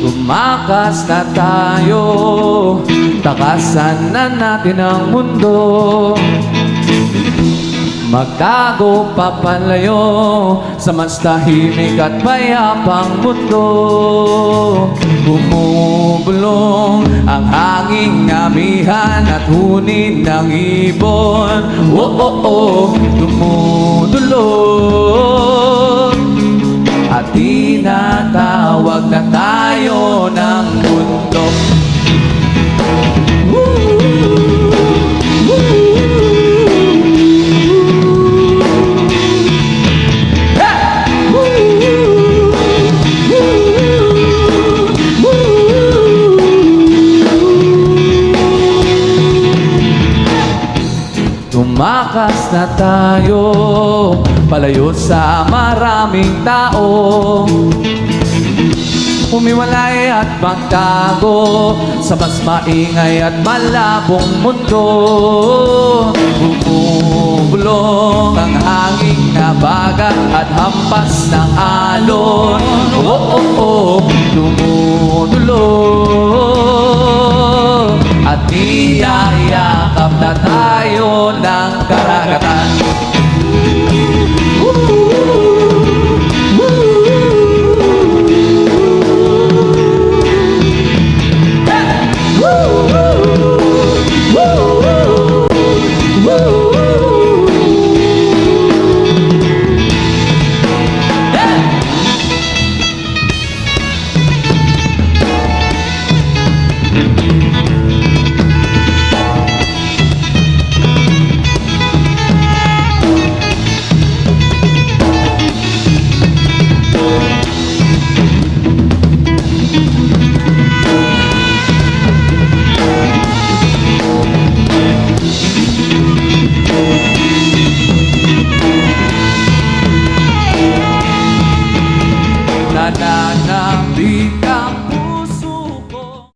Tumakas na tayo, takasan na natin ang mundo. Magtago papalayo sa mas tahimik at payapang mundo. Bumubulong ang hanging amihan at hunin ng ibon. Dumudulog at tinatawag na tayo ng mundo. Tumakas na tayo, palayo sa maraming tao. Umiwalay at magtago sa mas maingay at malabong mundo. Bumubulong ang hanging na bagat at hampas ng alon. Dumudulog at niyayakap na tayo ng karagatan. Nananambit